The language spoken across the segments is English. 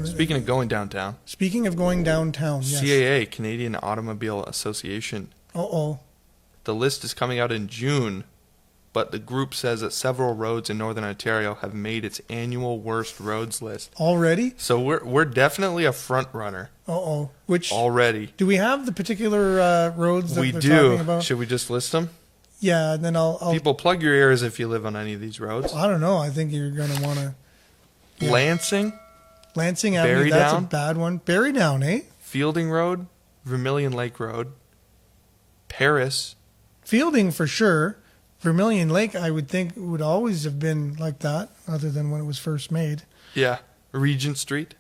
Speaking of going downtown. Speaking of going downtown, yes. CAA, Canadian Automobile Association. Uh-oh. The list is coming out in June, but the group says that several roads in Northern Ontario have made its annual worst roads list. Already? So we're definitely a front runner. Uh-oh. Which already. Do we have the particular roads that we they're do. talking about? Should we just list them? Yeah, and then I'll... People, plug your ears if you live on any of these roads. I don't know. I think you're going to want to... Yeah. Lansing Avenue, that's Barrydown, a bad one. Barrydown, eh? Fielding Road, Vermilion Lake Road, Paris. Fielding for sure. Vermilion Lake, I would think, would always have been like that, other than when it was first made. Yeah. Regent Street.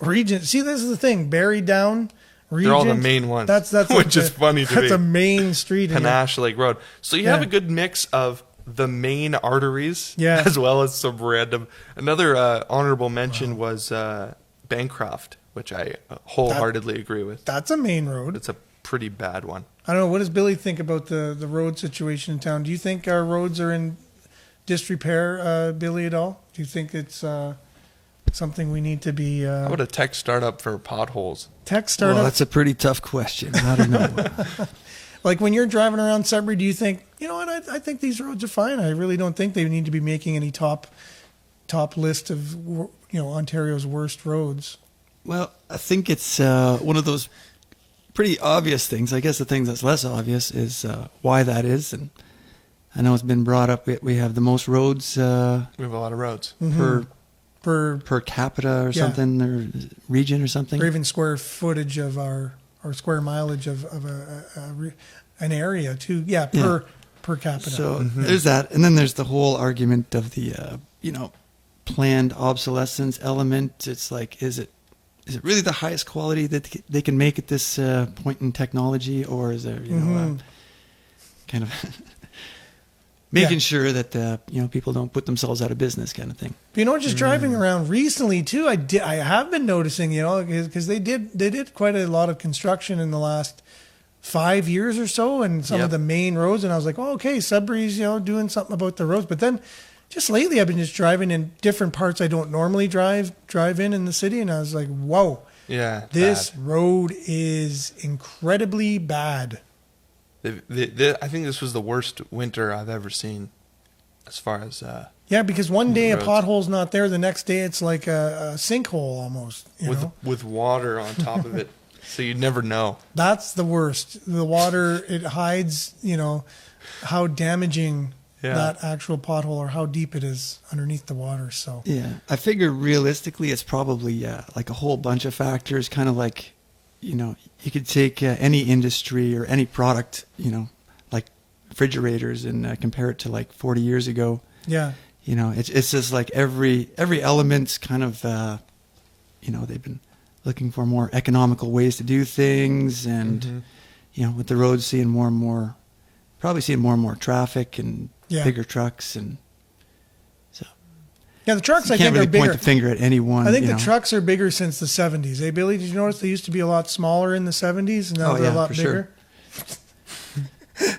Regent. See, this is the thing. Barrydown, Regent. They're all the main ones. That's which is funny to me. That's a main street. Panache Lake Road. So you have a good mix of the main arteries, as well as some random. Another honorable mention was Bancroft, which I wholeheartedly agree with. That's a main road. It's a pretty bad one. I don't know. What does Billy think about the road situation in town? Do you think our roads are in disrepair, Billy, at all? Do you think it's something we need to be... How about a tech startup for potholes? Tech startup? Well, that's a pretty tough question. I don't know. Like when you're driving around Sudbury, do you think, you know what, I think these roads are fine. I really don't think they need to be making any top list of, you know, Ontario's worst roads. Well, I think it's one of those pretty obvious things. I guess the thing that's less obvious is why that is. And I know it's been brought up. We have the most roads. We have a lot of roads. Per capita or something, or region or something. Or even square footage of our square mileage of an area too. Yeah, per capita. So there's that. And then there's the whole argument of the, planned obsolescence element. It's like, is it really the highest quality that they can make at this point in technology, or is there, kind of making sure that people don't put themselves out of business, kind of thing. You know, just driving around recently too, I have been noticing, because they did quite a lot of construction in the last 5 years or so, and some of the main roads, and I was like, oh, okay, Sudbury's doing something about the roads, but then. Just lately, I've been just driving in different parts I don't normally drive in the city, and I was like, whoa. Yeah, this road is incredibly bad. I think this was the worst winter I've ever seen as far as... because one day a pothole's not there, the next day it's like a sinkhole almost. With water on top of it, so you'd never know. That's the worst. The water, it hides, how damaging... that actual pothole, or how deep it is underneath the water. So I figure realistically it's probably like a whole bunch of factors, kind of like you could take any industry or any product, like refrigerators, and compare it to like 40 years ago. It's just like every element's kind of they've been looking for more economical ways to do things, and with the roads seeing more and more traffic and bigger trucks, and so the trucks you I think really are bigger. Point the finger at anyone. I think the trucks are bigger since the 70s. Hey Billy, did you notice they used to be a lot smaller in the 70s, and now they're a lot bigger? Sure.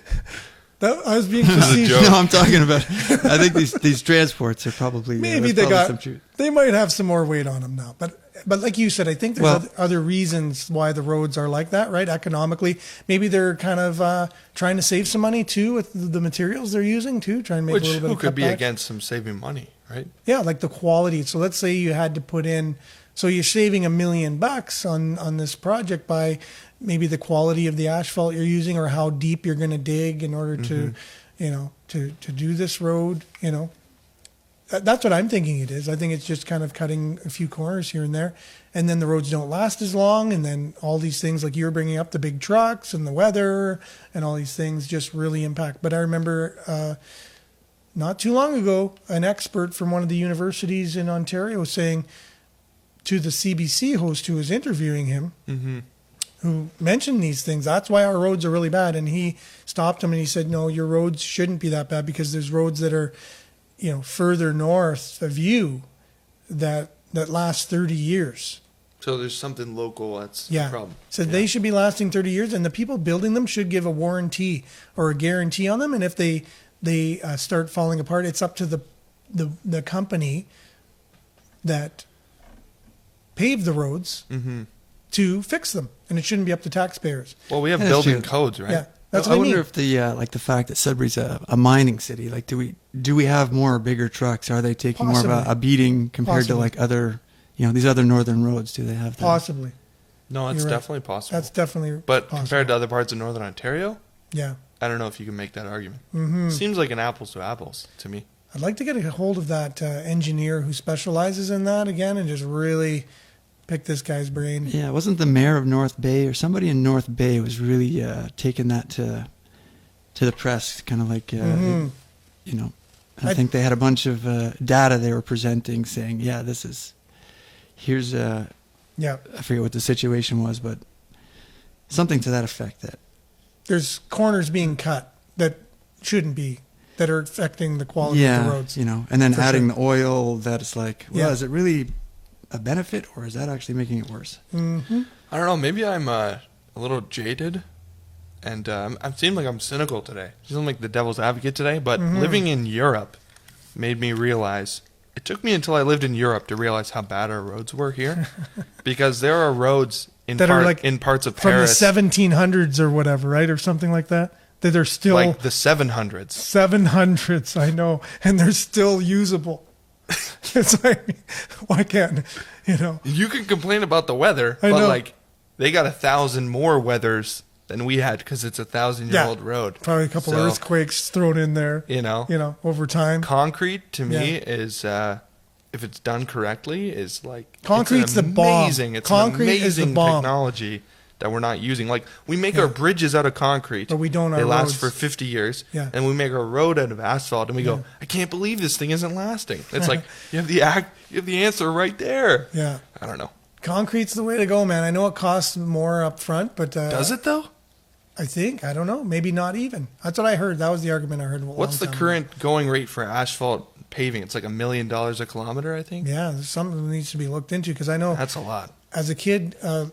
I was being facetious. No, I'm talking about. I think these transports are probably maybe they might have some more weight on them now, but like you said, I think there's other reasons why the roads are like that, right? Economically, maybe they're kind of trying to save some money too with the materials they're using too, trying to make a little bit of who could be cutbacks. against some saving money, right? Yeah, like the quality. So let's say you had to put in, so you're saving $1 million on this project by maybe the quality of the asphalt you're using, or how deep you're going to dig in order to, to do this road, That's what I'm thinking it is. I think it's just kind of cutting a few corners here and there. And then the roads don't last as long. And then all these things like you were bringing up, the big trucks and the weather and all these things just really impact. But I remember not too long ago, an expert from one of the universities in Ontario saying to the CBC host who was interviewing him, who mentioned these things, that's why our roads are really bad. And he stopped him and he said, no, your roads shouldn't be that bad, because there's roads that are, further north of you that last 30 years. So there's something local that's the problem. So they should be lasting 30 years, and the people building them should give a warranty or a guarantee on them. And if they start falling apart, it's up to the company that paved the roads to fix them, and it shouldn't be up to taxpayers. Well, we have building codes, right? Yeah, that's I what I wonder mean. if the like the fact that Sudbury's a mining city, like do we have more bigger trucks? Are they taking more of a beating compared to like other, these other northern roads? Do they have that? Possibly. No, it's definitely possible. That's definitely But possible. compared to other parts of Northern Ontario, yeah, I don't know if you can make that argument. Seems like an apples to apples to me. I'd like to get a hold of that engineer who specializes in that again and just really pick this guy's brain. Yeah, wasn't the mayor of North Bay or somebody in North Bay was really taking that to the press, kind of like, I think they had a bunch of data they were presenting saying, here's yeah, I forget what the situation was, but something to that effect. That there's corners being cut that shouldn't be, that are affecting the quality of the roads. and then adding the oil, that it's like, is it really a benefit or is that actually making it worse? I don't know. Maybe I'm a little jaded, and I seem like I'm cynical today. I seem like the devil's advocate today. But living in Europe made me realize. It took me until I lived in Europe to realize how bad our roads were here, because there are roads in parts of Paris from the 1700s or whatever, right, or something like that. That are still like the 700s. 700s, I know, and they're still usable. It's like, why can't You can complain about the weather, I but know. like they got 1,000 more weathers than we had because it's a 1,000-year-old road. Probably a couple of earthquakes thrown in there. Over time. Concrete to me is, if it's done correctly, is like concrete's the bomb. It's Concrete an amazing is the bomb. technology that we're not using. Like we make our bridges out of concrete, but we don't. They last roads. for 50 years, yeah. And we make our road out of asphalt, and we go, I can't believe this thing isn't lasting. It's like you have the answer right there. Yeah, I don't know. Concrete's the way to go, man. I know it costs more up front, but does it though? I don't know. Maybe not even. That's what I heard. That was the argument I heard. What's the current going rate for asphalt paving? It's like $1 million a kilometer, I think. Yeah, there's something that needs to be looked into, because I know that's a lot. As a kid, I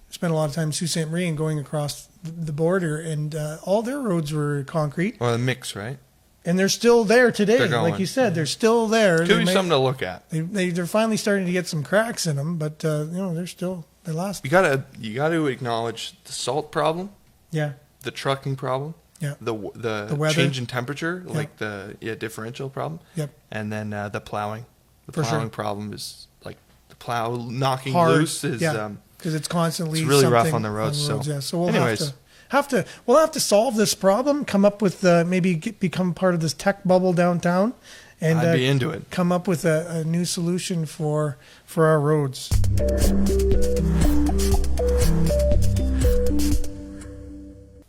spent a lot of time in Sault Ste. Marie and going across the border, and all their roads were concrete. Or the mix, right? And they're still there today. Like you said, they're still there. Could be something to look at. They're finally starting to get some cracks in them, but they last. You gotta acknowledge the salt problem. Yeah. The trucking problem. Yeah. The weather. Change in temperature, like the differential problem. Yep. And then the plowing. The For plowing sure. problem is like the plow knocking hard. loose is because it's constantly it's really rough on the roads. So we'll anyways. We'll have to solve this problem. Come up with become part of this tech bubble downtown, and I'd be into it. Come up with a new solution for our roads.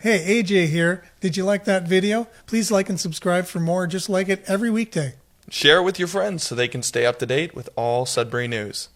Hey, AJ here. Did you like that video? Please like and subscribe for more. Just like it every weekday. Share it with your friends so they can stay up to date with all Sudbury news.